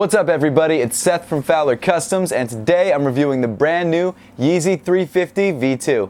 What's up everybody, it's Seth from Fowler Customs, and today I'm reviewing the brand new Yeezy 350 V2.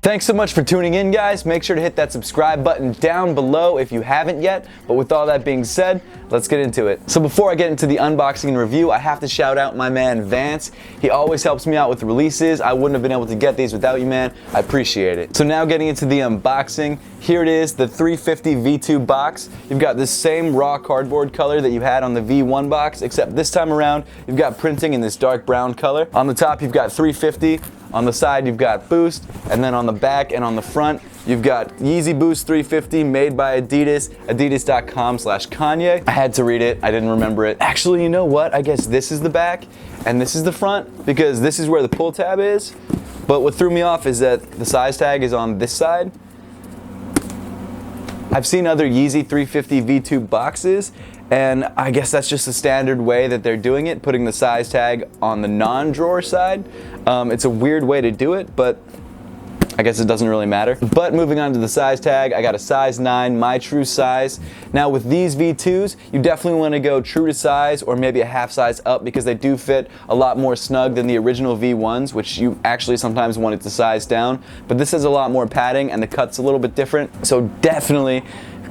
Thanks so much for tuning in, guys. Make sure to hit that subscribe button down below if you haven't yet. But with all that being said, let's get into it. So before I get into the unboxing and review, I have to shout out my man Vance. He always helps me out with releases. I wouldn't have been able to get these without you, man. I appreciate it. So now getting into the unboxing, here it is, the 350 V2 box. You've got this same raw cardboard color that you had on the V1 box, except this time around, you've got printing in this dark brown color. On the top, you've got 350. On the side, you've got Boost, and then on the back and on the front, you've got Yeezy Boost 350 made by Adidas, adidas.com/Kanye. I had to read it, I didn't remember it. Actually, you know what? I guess this is the back and this is the front because this is where the pull tab is. But what threw me off is that the size tag is on this side. I've seen other Yeezy 350 V2 boxes, and I guess that's just the standard way that they're doing it, putting the size tag on the non-drawer side. It's a weird way to do it, but I guess it doesn't really matter. But moving on to the size tag, I got a size 9, my true size. Now with these V2s, you definitely want to go true to size or maybe a half size up because they do fit a lot more snug than the original V1s, which you actually sometimes want it to size down. But this has a lot more padding and the cut's a little bit different. So definitely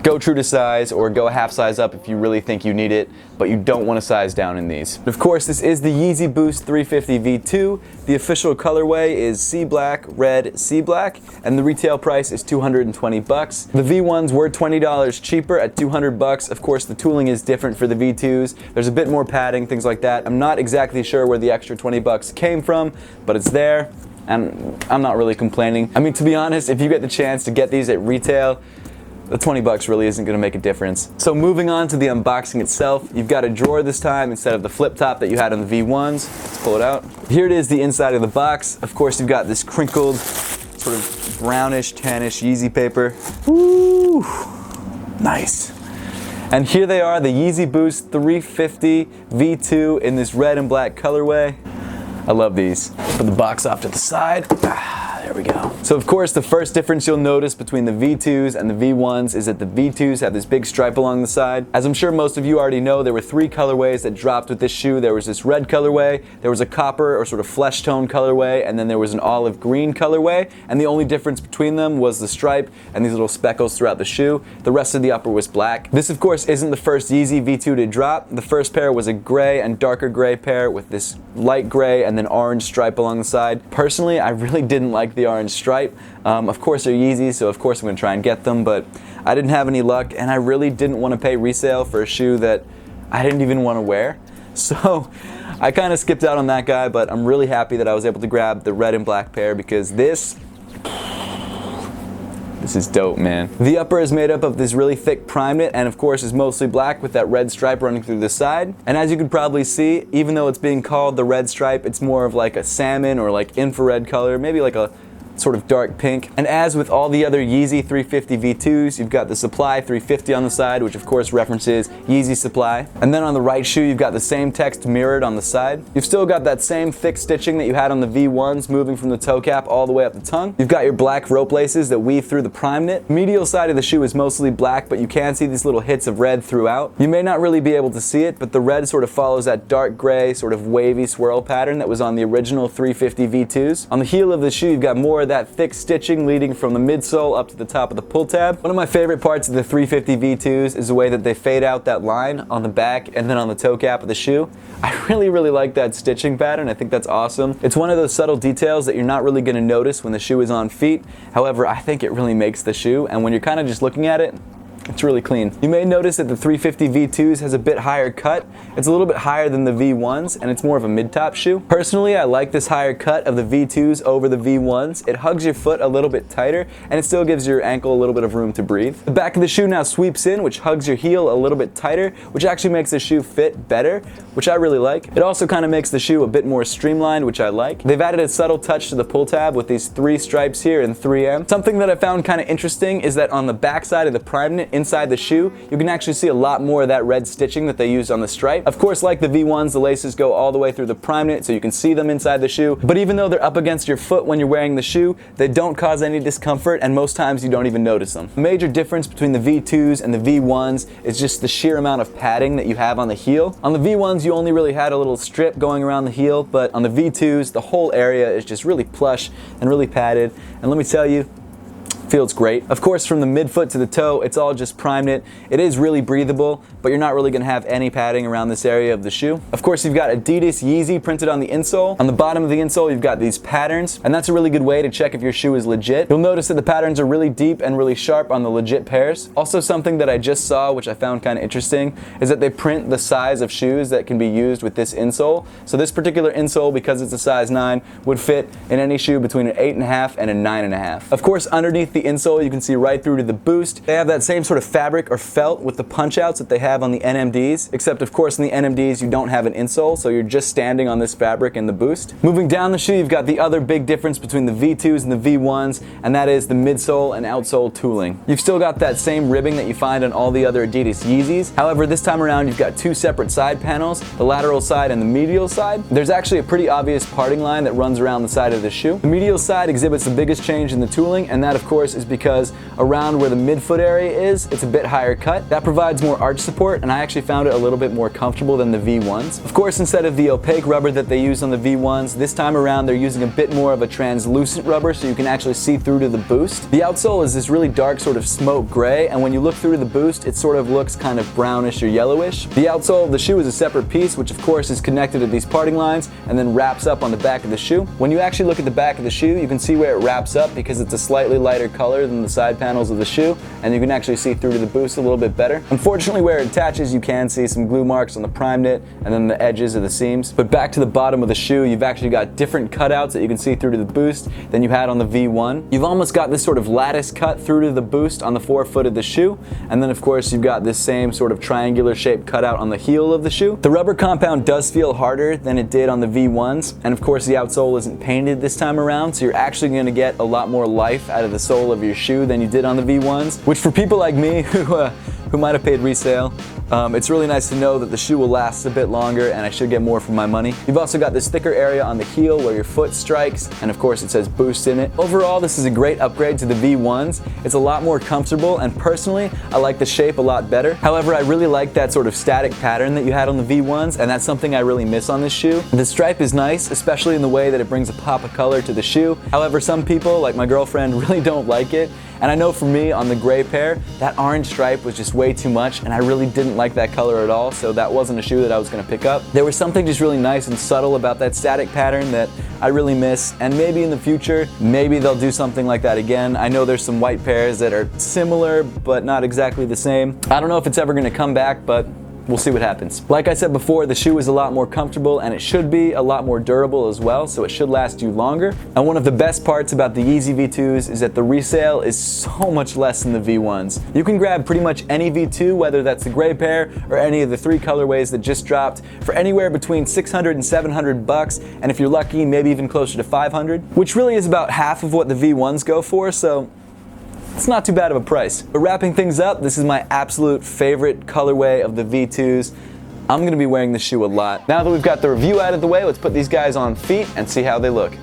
go true to size or go a half size up if you really think you need it, but you don't want to size down in these. Of course, this is the Yeezy Boost 350 V2. The official colorway is Sea Black, Red, Sea Black, and the retail price is 220 bucks. The V1s were $20 cheaper at 200 bucks. Of course, the tooling is different for the V2s. There's a bit more padding, things like that. I'm not exactly sure where the extra 20 bucks came from, but it's there, and I'm not really complaining. I mean, to be honest, if you get the chance to get these at retail, the 20 bucks really isn't going to make a difference. So moving on to the unboxing itself, you've got a drawer this time instead of the flip top that you had on the V1s. Let's pull it out. Here it is, the inside of the box. Of course, you've got this crinkled, sort of brownish, tannish Yeezy paper. Woo! Nice. And here they are, the Yeezy Boost 350 V2 in this red and black colorway. I love these. Put the box off to the side. There we go. So of course, the first difference you'll notice between the V2s and the V1s is that the V2s have this big stripe along the side. As I'm sure most of you already know, there were 3 colorways that dropped with this shoe. There was this red colorway, there was a copper or sort of flesh tone colorway, and then there was an olive green colorway, and the only difference between them was the stripe and these little speckles throughout the shoe. The rest of the upper was black. This of course isn't the first Yeezy V2 to drop. The first pair was a gray and darker gray pair with this light gray and then orange stripe along the side. Personally, I really didn't like the orange stripe. Of course they're Yeezys, so of course I'm going to try and get them, but I didn't have any luck, and I really didn't want to pay resale for a shoe that I didn't even want to wear. So I kind of skipped out on that guy, but I'm really happy that I was able to grab the red and black pair because this is dope, man. The upper is made up of this really thick prime knit and of course is mostly black with that red stripe running through the side. And as you can probably see, even though it's being called the red stripe, it's more of like a salmon or like infrared color, maybe like a sort of dark pink. And as with all the other Yeezy 350 V2s, you've got the Supply 350 on the side, which of course references Yeezy Supply. And then on the right shoe, you've got the same text mirrored on the side. You've still got that same thick stitching that you had on the V1s, moving from the toe cap all the way up the tongue. You've got your black rope laces that weave through the prime knit. Medial side of the shoe is mostly black, but you can see these little hits of red throughout. You may not really be able to see it, but the red sort of follows that dark gray, sort of wavy swirl pattern that was on the original 350 V2s. On the heel of the shoe, you've got more of that thick stitching leading from the midsole up to the top of the pull tab. One of my favorite parts of the 350 V2s is the way that they fade out that line on the back and then on the toe cap of the shoe. I really like that stitching pattern. I think that's awesome. It's one of those subtle details that you're not really going to notice when the shoe is on feet. However, I think it really makes the shoe, and when you're kind of just looking at it, it's really clean. You may notice that the 350 V2s has a bit higher cut. It's a little bit higher than the V1s, and it's more of a mid-top shoe. Personally, I like this higher cut of the V2s over the V1s. It hugs your foot a little bit tighter, and it still gives your ankle a little bit of room to breathe. The back of the shoe now sweeps in, which hugs your heel a little bit tighter, which actually makes the shoe fit better, which I really like. It also kind of makes the shoe a bit more streamlined, which I like. They've added a subtle touch to the pull tab with these 3 stripes here in 3M. Something that I found kind of interesting is that on the back side of the prime knit, inside the shoe, you can actually see a lot more of that red stitching that they used on the stripe. Of course, like the V1s, the laces go all the way through the prime knit, so you can see them inside the shoe. But even though they're up against your foot when you're wearing the shoe, they don't cause any discomfort, and most times you don't even notice them. The major difference between the V2s and the V1s is just the sheer amount of padding that you have on the heel. On the V1s, you only really had a little strip going around the heel, but on the V2s, the whole area is just really plush and really padded. And let me tell you, feels great. Of course, from the midfoot to the toe, it's all just prime knit. It is really breathable, but you're not really gonna have any padding around this area of the shoe. Of course, you've got Adidas Yeezy printed on the insole. On the bottom of the insole, you've got these patterns, and that's a really good way to check if your shoe is legit. You'll notice that the patterns are really deep and really sharp on the legit pairs. Also, something that I just saw, which I found kind of interesting, is that they print the size of shoes that can be used with this insole. So this particular insole, because it's a size 9, would fit in any shoe between an 8.5 and a 9.5. Of course, underneath the insole, you can see right through to the Boost. They have that same sort of fabric or felt with the punch outs that they have on the NMDs, except of course in the NMDs you don't have an insole, so you're just standing on this fabric in the Boost. Moving down the shoe, you've got the other big difference between the V2s and the V1s, and that is the midsole and outsole tooling. You've still got that same ribbing that you find on all the other Adidas Yeezys. However, this time around you've got two separate side panels, the lateral side and the medial side. There's actually a pretty obvious parting line that runs around the side of the shoe. The medial side exhibits the biggest change in the tooling, and that of course is because around where the midfoot area is, it's a bit higher cut. That provides more arch support, and I actually found it a little bit more comfortable than the V1s. Of course, instead of the opaque rubber that they use on the V1s, this time around they're using a bit more of a translucent rubber so you can actually see through to the Boost. The outsole is this really dark sort of smoke gray, and when you look through to the Boost, it sort of looks kind of brownish or yellowish. The outsole of the shoe is a separate piece, which of course is connected to these parting lines and then wraps up on the back of the shoe. When you actually look at the back of the shoe, you can see where it wraps up because it's a slightly lighter color than the side panels of the shoe, and you can actually see through to the Boost a little bit better. Unfortunately, where it attaches, you can see some glue marks on the prime knit and then the edges of the seams. But back to the bottom of the shoe, you've actually got different cutouts that you can see through to the Boost than you had on the V1. You've almost got this sort of lattice cut through to the Boost on the forefoot of the shoe, and then of course you've got this same sort of triangular shaped cutout on the heel of the shoe. The rubber compound does feel harder than it did on the V1s, and of course the outsole isn't painted this time around, so you're actually going to get a lot more life out of the sole of your shoe than you did on the V1s, which for people like me who might have paid resale, it's really nice to know that the shoe will last a bit longer and I should get more for my money. You've also got this thicker area on the heel where your foot strikes, and of course it says Boost in it. Overall, this is a great upgrade to the V1s. It's a lot more comfortable, and personally, I like the shape a lot better. However, I really like that sort of static pattern that you had on the V1s, and that's something I really miss on this shoe. The stripe is nice, especially in the way that it brings a pop of color to the shoe. However, some people, like my girlfriend, really don't like it. And I know for me, on the gray pair, that orange stripe was just way too much, and I really didn't like that color at all, so that wasn't a shoe that I was gonna pick up. There was something just really nice and subtle about that static pattern that I really miss, and maybe in the future, maybe they'll do something like that again. I know there's some white pairs that are similar, but not exactly the same. I don't know if it's ever gonna come back, but we'll see what happens. Like I said before, the shoe is a lot more comfortable, and it should be a lot more durable as well, so it should last you longer. And one of the best parts about the Yeezy V2s is that the resale is so much less than the V1s. You can grab pretty much any V2, whether that's the gray pair or any of the 3 colorways that just dropped, for anywhere between $600 and $700, and if you're lucky, maybe even closer to $500, which really is about half of what the V1s go for, so it's not too bad of a price. But wrapping things up, this is my absolute favorite colorway of the V2s. I'm going to be wearing this shoe a lot. Now that we've got the review out of the way, let's put these guys on feet and see how they look.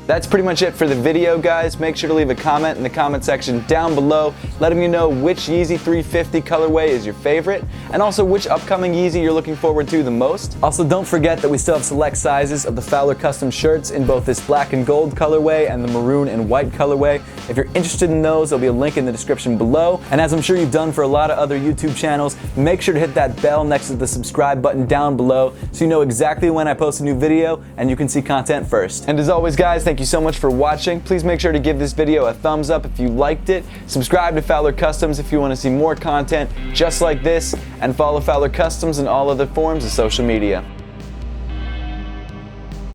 That's pretty much it for the video, guys. Make sure to leave a comment in the comment section down below, letting me know which Yeezy 350 colorway is your favorite, and also which upcoming Yeezy you're looking forward to the most. Also, don't forget that we still have select sizes of the Fowler custom shirts in both this black and gold colorway and the maroon and white colorway. If you're interested in those, there'll be a link in the description below. And as I'm sure you've done for a lot of other YouTube channels, make sure to hit that bell next to the subscribe button down below so you know exactly when I post a new video and you can see content first. And as always, guys, thank you so much for watching. Please make sure to give this video a thumbs up if you liked it. Subscribe to Fowler Customs if you want to see more content just like this, and follow Fowler Customs in all other forms of social media.